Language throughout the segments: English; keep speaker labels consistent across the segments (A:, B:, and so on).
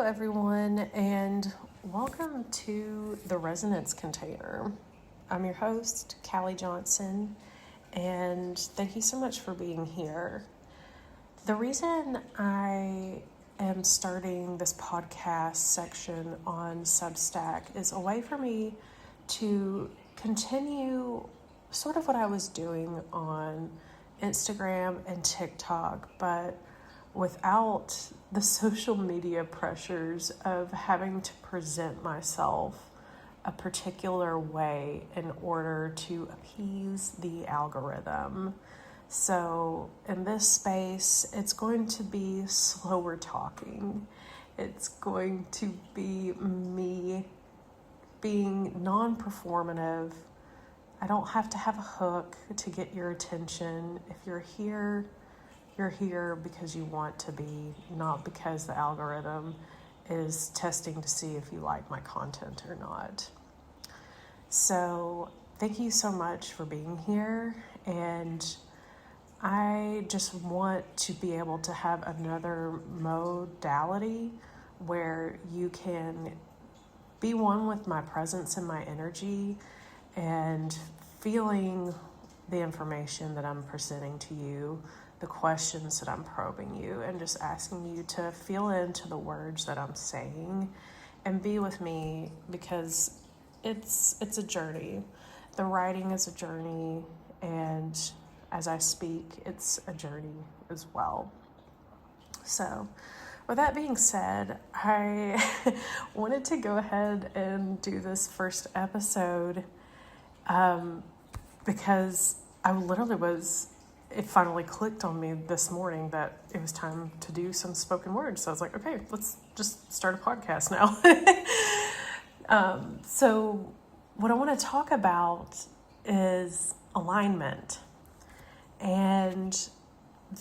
A: everyone, and welcome to the Resonance Container. I'm your host, Callie Johnson, and thank you so much for being here. The reason I am starting this podcast section on Substack is a way for me to continue sort of what I was doing on Instagram and TikTok, but without the social media pressures of having to present myself a particular way in order to appease the algorithm. So in this space, it's going to be slower talking. It's going to be me being non-performative. I don't have to have a hook to get your attention. If you're here because you want to be, not because the algorithm is testing to see if you like my content or not. So thank you so much for being here, and I just want to be able to have another modality where you can be one with my presence and my energy and feeling the information that I'm presenting to you, the questions that I'm probing you, and just asking you to feel into the words that I'm saying and be with me, because it's a journey. The writing is a journey, and as I speak, it's a journey as well. So with that being said, I wanted to go ahead and do this first episode because it finally clicked on me this morning that it was time to do some spoken words. So I was like, okay, let's just start a podcast now. So what I want to talk about is alignment. And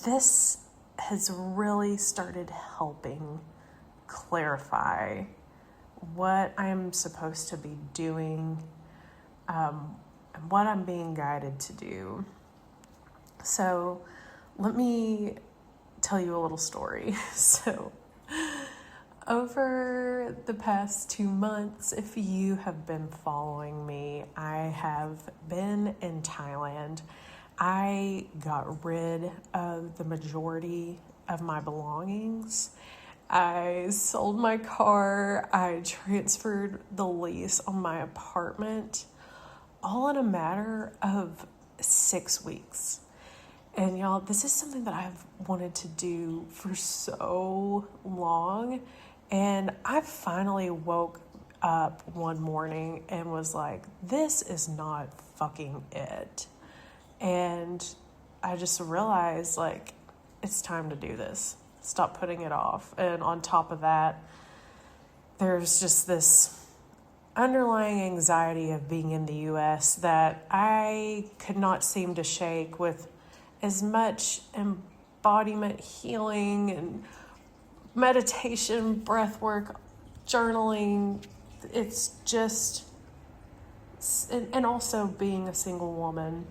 A: this has really started helping clarify what I'm supposed to be doing, and what I'm being guided to do. So let me tell you a little story. So over the past 2 months, if you have been following me, I have been in Thailand. I got rid of the majority of my belongings. I sold my car. I transferred the lease on my apartment, all in a matter of 6 weeks. And y'all, this is something that I've wanted to do for so long. And I finally woke up one morning and was like, this is not fucking it. And I just realized, like, it's time to do this. Stop putting it off. And on top of that, there's just this underlying anxiety of being in the U.S. that I could not seem to shake with as much embodiment healing and meditation, breath work, journaling. It's just, and also being a single woman,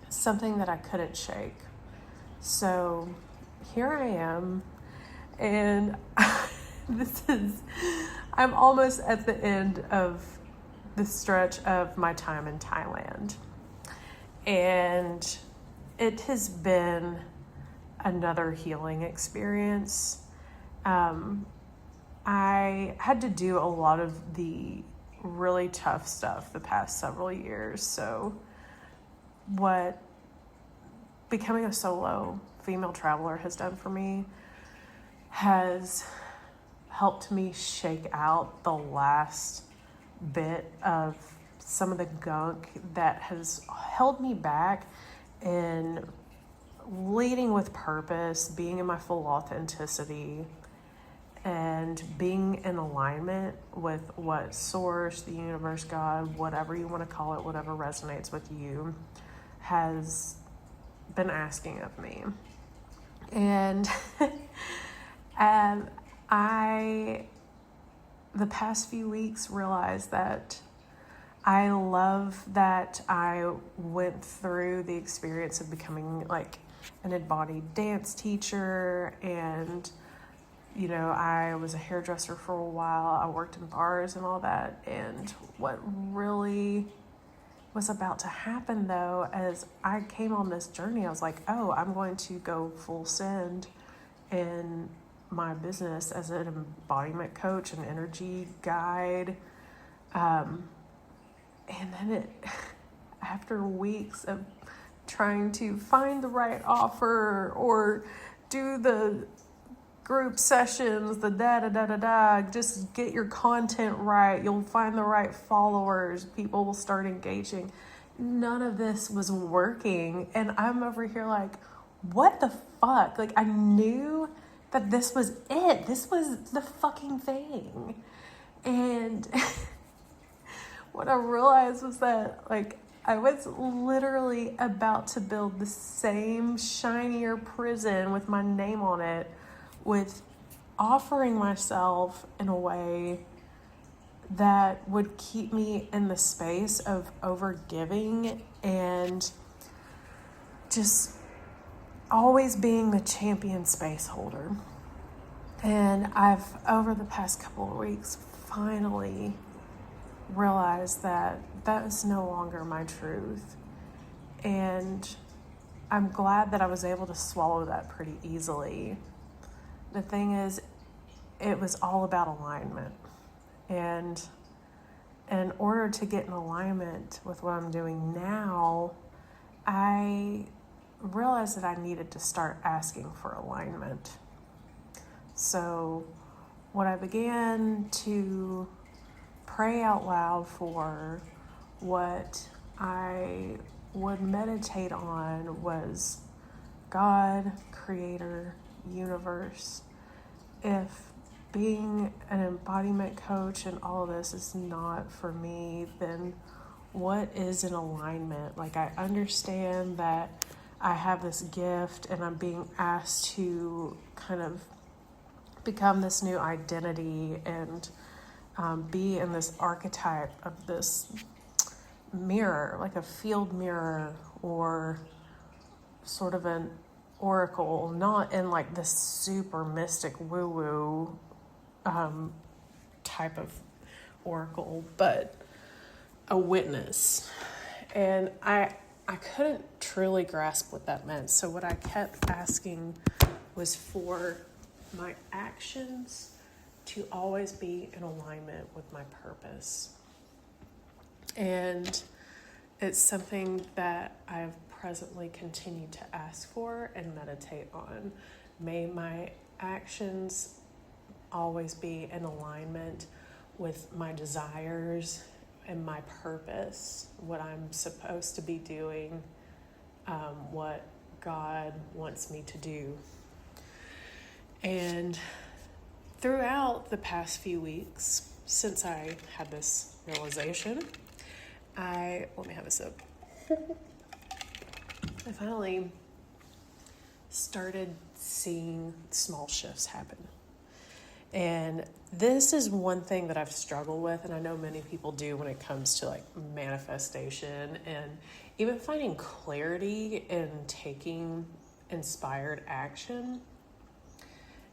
A: something that I couldn't shake. So here I am, and I'm almost at the end of the stretch of my time in Thailand. And it has been another healing experience. I had to do a lot of the really tough stuff the past several years. So what becoming a solo female traveler has done for me has helped me shake out the last bit of some of the gunk that has held me back in leading with purpose, being in my full authenticity, and being in alignment with what source, the universe, God, whatever you want to call it, whatever resonates with you, has been asking of me. And I, the past few weeks, realized that I love that I went through the experience of becoming like an embodied dance teacher and I was a hairdresser for a while. I worked in bars and all that. And what really was about to happen, though, as I came on this journey, I was like, oh, I'm going to go full send in my business as an embodiment coach, an energy guide. And then after weeks of trying to find the right offer or do the group sessions, the just get your content right, you'll find the right followers, people will start engaging. None of this was working. And I'm over here like, what the fuck? Like, I knew that this was it. This was the fucking thing. And what I realized was that, like, I was literally about to build the same shinier prison with my name on it, with offering myself in a way that would keep me in the space of overgiving and just always being the champion space holder. And I've, over the past couple of weeks, finally realized that that is no longer my truth. And I'm glad that I was able to swallow that pretty easily. The thing is, it was all about alignment. And in order to get in alignment with what I'm doing now, I realized that I needed to start asking for alignment. So what I began to pray out loud for, what I would meditate on, was God, Creator, Universe. If being an embodiment coach and all of this is not for me, then what is in alignment? Like, I understand that I have this gift and I'm being asked to kind of become this new identity and be in this archetype of this mirror, like a field mirror or sort of an oracle, not in like this super mystic woo-woo type of oracle, but a witness. And I couldn't truly grasp what that meant. So what I kept asking was for my actions to always be in alignment with my purpose. And it's something that I've presently continued to ask for and meditate on. May my actions always be in alignment with my desires and my purpose, what I'm supposed to be doing, what God wants me to do. And throughout the past few weeks, since I had this realization, let me have a sip. I finally started seeing small shifts happen. And this is one thing that I've struggled with, and I know many people do when it comes to like manifestation and even finding clarity in taking inspired action.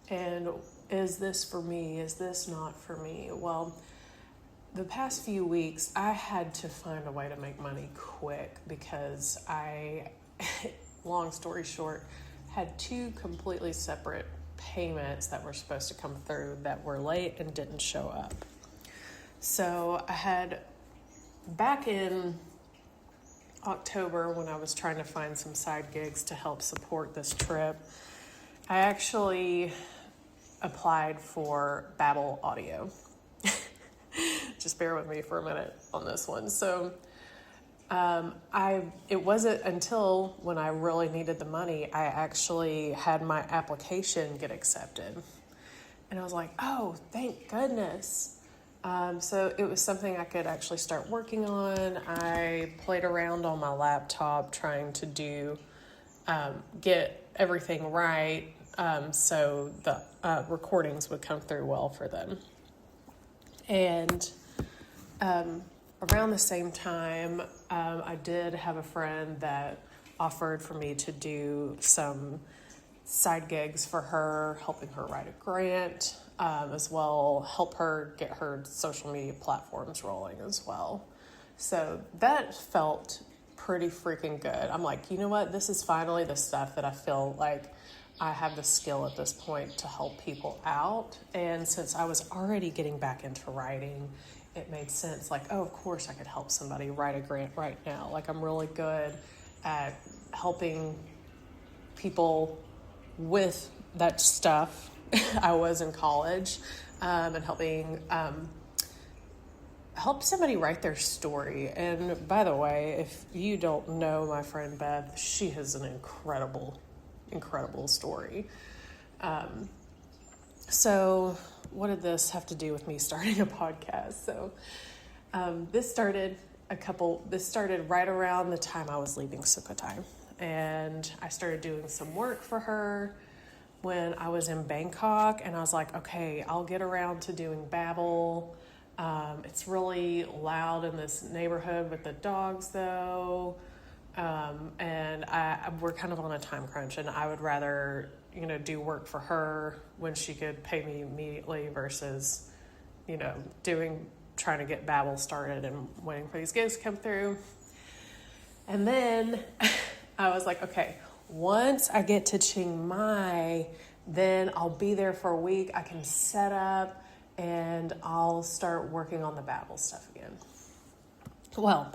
A: And is this for me? Is this not for me? Well, the past few weeks, I had to find a way to make money quick because I, long story short, had two completely separate payments that were supposed to come through that were late and didn't show up. So I had, back in October, when I was trying to find some side gigs to help support this trip, I actually applied for Babel Audio. Just bear with me for a minute on this one. So it wasn't until when I really needed the money, I actually had my application get accepted. And I was like, oh, thank goodness. So it was something I could actually start working on. I played around on my laptop trying to get everything right, so the recordings would come through well for them. And around the same time, I did have a friend that offered for me to do some side gigs for her, helping her write a grant, as well help her get her social media platforms rolling as well. So that felt pretty freaking good. I'm like, you know what? This is finally the stuff that I feel like I have the skill at this point to help people out. And since I was already getting back into writing, it made sense. Like, oh, of course I could help somebody write a grant right now. Like, I'm really good at helping people with that stuff. I was in college, and helping help somebody write their story. And by the way, if you don't know my friend Beth, she has an incredible story. So what did this have to do with me starting a podcast? So this started right around the time I was leaving Sukhothai. And I started doing some work for her when I was in Bangkok, and I was like, okay, I'll get around to doing Babbel. It's really loud in this neighborhood with the dogs though. And we're kind of on a time crunch, and I would rather, do work for her when she could pay me immediately versus, trying to get Babbel started and waiting for these gigs to come through. And then I was like, okay, once I get to Chiang Mai, then I'll be there for a week. I can set up and I'll start working on the Babbel stuff again. Well,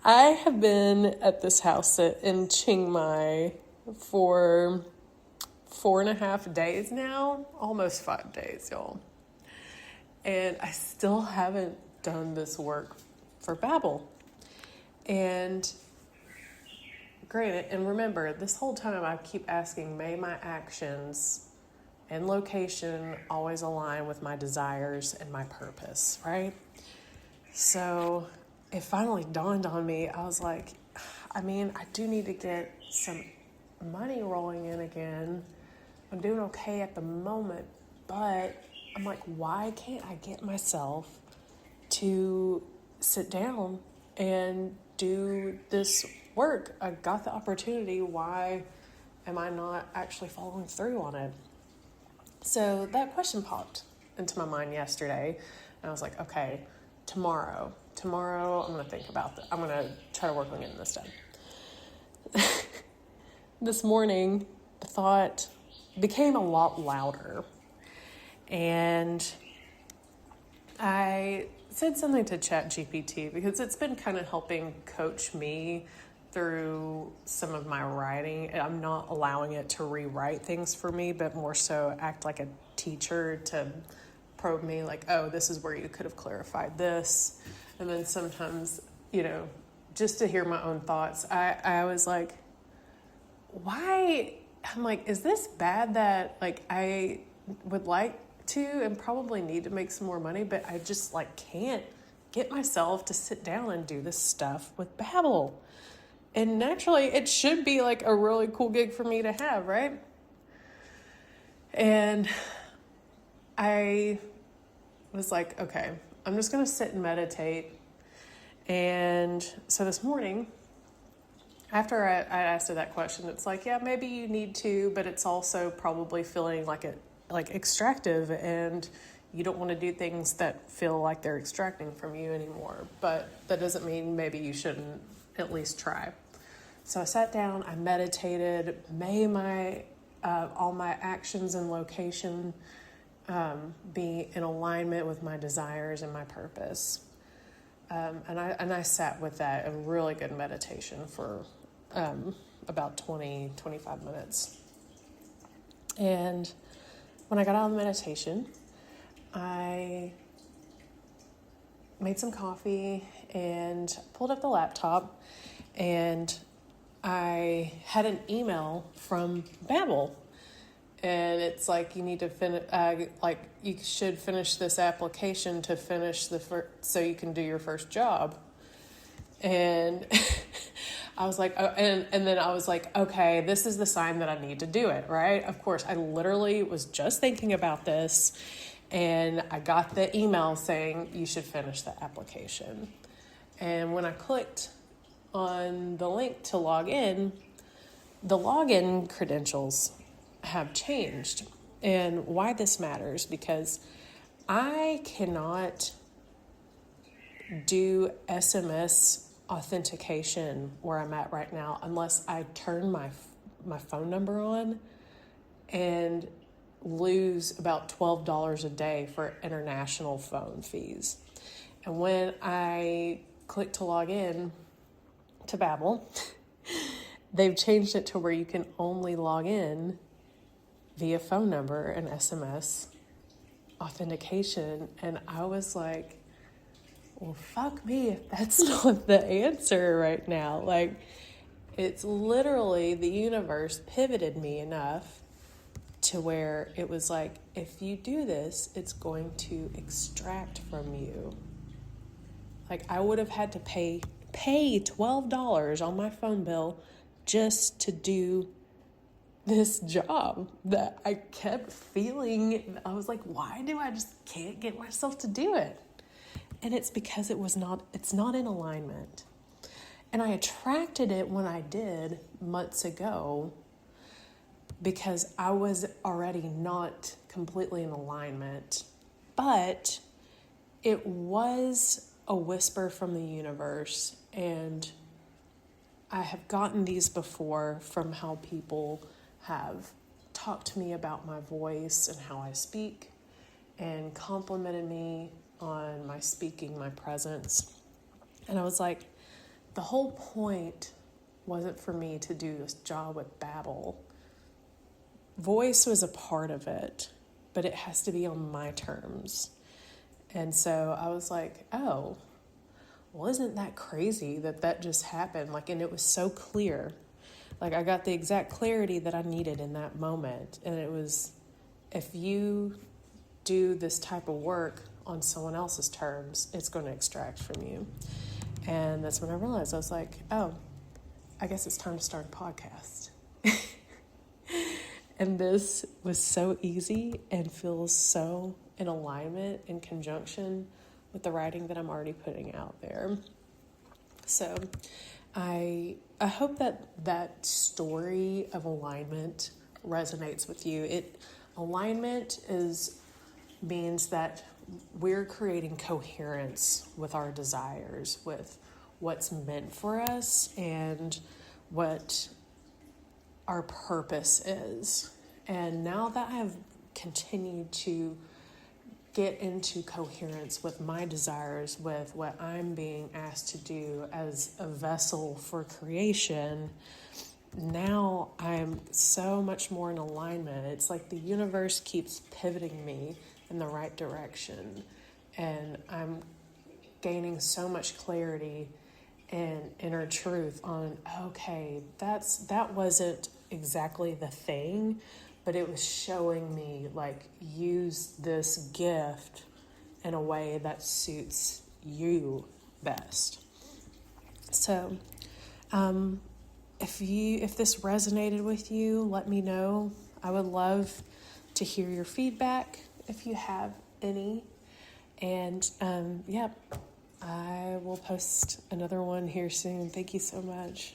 A: I have been at this house in Chiang Mai for 4.5 days now, almost 5 days, y'all. And I still haven't done this work for Babbel. And granted, and remember, this whole time I keep asking, may my actions and location always align with my desires and my purpose, right? So it finally dawned on me. I was like, I do need to get some money rolling in again. I'm doing okay at the moment, but I'm like, why can't I get myself to sit down and do this work? I got the opportunity. Why am I not actually following through on it? So that question popped into my mind yesterday, and I was like, okay, tomorrow I'm going to think about that. I'm going to try to work on getting this done. This morning, the thought became a lot louder, and I said something to ChatGPT because it's been kind of helping coach me through some of my writing. I'm not allowing it to rewrite things for me, but more so act like a teacher to probe me, like, oh, this is where you could have clarified this. And then sometimes, just to hear my own thoughts, I was like, why? I'm like, is this bad that, like, I would like to and probably need to make some more money, but I just, can't get myself to sit down and do this stuff with Babbel? And naturally, it should be, a really cool gig for me to have, right? And I was like, okay, I'm just going to sit and meditate. And so this morning, after I asked her that question, it's like, yeah, maybe you need to, but it's also probably feeling like extractive, and you don't want to do things that feel like they're extracting from you anymore. But that doesn't mean maybe you shouldn't at least try. So I sat down, I meditated, may my all my actions and location be in alignment with my desires and my purpose. And I sat with that, a really good meditation for about 20-25 minutes. And when I got out of the meditation, I made some coffee and pulled up the laptop, and I had an email from Babbel, and it's like, you need to you should finish this application to finish so you can do your first job. And I was like, oh, and then I was like, okay, this is the sign that I need to do it, right? Of course, I literally was just thinking about this, and I got the email saying you should finish the application. And when I clicked on the link to log in, the login credentials have changed. And why this matters, because I cannot do SMS authentication where I'm at right now unless I turn my phone number on and lose about $12 a day for international phone fees. And when I click to log in to Babbel, they've changed it to where you can only log in via phone number and SMS authentication. And I was like, well, fuck me if that's not the answer right now. Like, it's literally the universe pivoted me enough to where it was like, if you do this, it's going to extract from you. Like, I would have had to pay $12 on my phone bill just to do this job that I kept feeling. I was like, why do I just can't get myself to do it? And it's because it's not in alignment. And I attracted it when I did months ago because I was already not completely in alignment. But it was a whisper from the universe, and I have gotten these before from how people have talked to me about my voice and how I speak and complimented me on my speaking, my presence. And I was like, the whole point wasn't for me to do this job with Babbel. Voice was a part of it, but it has to be on my terms. And so I was like, oh, well, isn't that crazy that just happened? Like, and it was so clear. Like, I got the exact clarity that I needed in that moment. And it was, if you do this type of work on someone else's terms, it's going to extract from you. And that's when I realized, I was like, oh, I guess it's time to start a podcast. And this was so easy and feels so in alignment, in conjunction with the writing that I'm already putting out there. So I hope that story of alignment resonates with you. Alignment means that we're creating coherence with our desires, with what's meant for us and what our purpose is. And now that I have continued to get into coherence with my desires, with what I'm being asked to do as a vessel for creation, now I'm so much more in alignment. It's like the universe keeps pivoting me in the right direction, and I'm gaining so much clarity and inner truth on, okay, that wasn't exactly the thing, but it was showing me, like, use this gift in a way that suits you best. So if this resonated with you, let me know. I would love to hear your feedback if you have any. And I will post another one here soon. Thank you so much.